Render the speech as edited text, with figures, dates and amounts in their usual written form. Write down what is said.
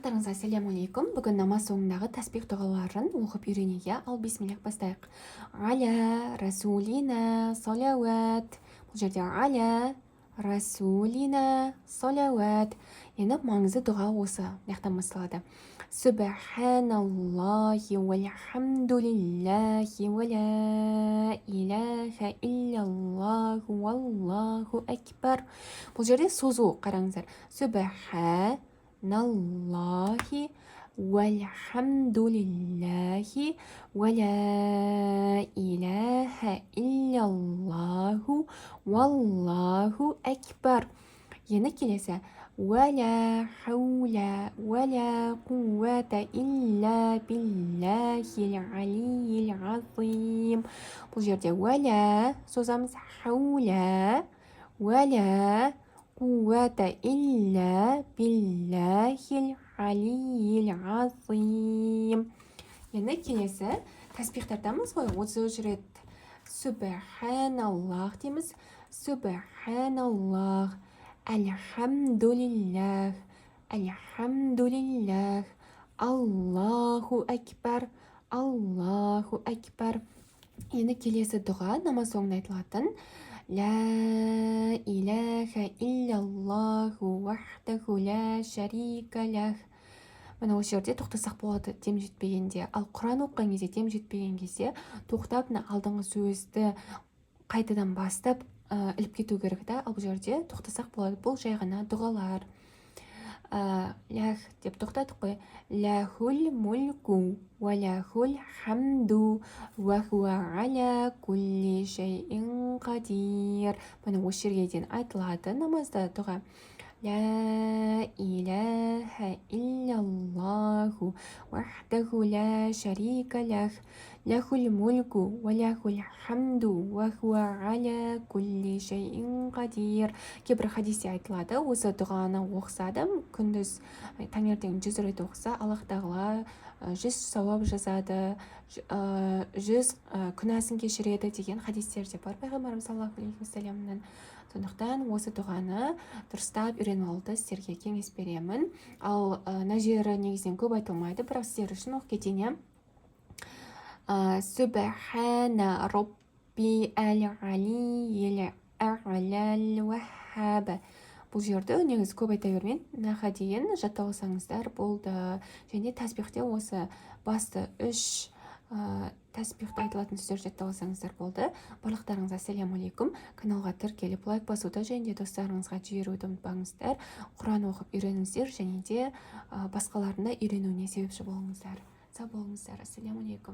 Assalamu alaikum. Бүгін намаз соңындағы тәсбих дұғаларын оқып үйренуге, ал бисмиллах бастайық. Аля расулина салауат. Бұл жерде аля расулина салауат. Енді маңызды дұға осы маяқтан басталады. Субханаллахи вальхамдулиллахи ва ла илаха иллаллаху валлаху акбар. Бұл жерде созу қараңыздар. Субханаллахи вальхамдулиллахи ва ла илаха иллаллаху валлаху акбар. Енді келесі. ولا حول ولا قوة إلا بالله العلي العظيم. бұл жерде ولا созамыз حول ولا قوة إلا بالله العلي العظيم. енді келесі тәсбихтардамыз ғой. 33 рет субханаллах дейміз. субханаллах, Альхамдулиллах, Альхамдулиллах, Аллаху акбар, Аллаху акбар. Енді келесі дұға намаз соңында айтылатын. Ла илаха иллаллаху вахдаху ла шарика лах. Мына осы жерде тоқтасақ болады дем жетпегенде. Ал Құран оқыған кезде дем жетпеген кезде тоқтап алдыңғы сөзді қайтадан бастап іліп кету керек та. Ал бұл жерде тоқтасақ болады. Бұл жай ғана дұғалар. Лях деп тоқтадық қой. Лахул мульку ва лахул хамду ва хуа аля кулли шайин қадир. Мына осы жерге дейін айтылады намазда дұға. لا إله إلا الله وحده لا شريك له له الملك وله الحمد وهو على كل شيء قدير. Кейбір хадисте айтылады, осы дұғаны оқыса адам күндіз таңертең 100 рет оқыса, Аллах тағала 100 сауап жазады, 100 күнәсін кешіреді деген хадистер де бар пайғамбарымыз саллаллаху алейхи уассаламнан. Сондықтан осы дұғаны дұрыстап үйреніп алуды сіздерге кеңес беремін. Ал мына жері негізінен көп айтылмайды, бірақ сіздер үшін оқып кетейін. Субхана робби әл-алийил ә'ләл ваххаб. Бұл жерді негізі көп айта бермейін. Наға дейін жаттап алсаңыздар болды. Және тәсбихте осы басты 3 тәсбихте айтылатын сөздер жаттап алсаңыздар болды. Барлықтарыңызға ассаляму алейкум. Каналға тіркеліп лайк басуды және достарыңызға жіберуді ұмытпаңыздар. Құран оқып үйреніңіздер және де басқалардың да үйренуіне себепші болыңыздар. Сау болыңыздар. Ассаляму алейкум.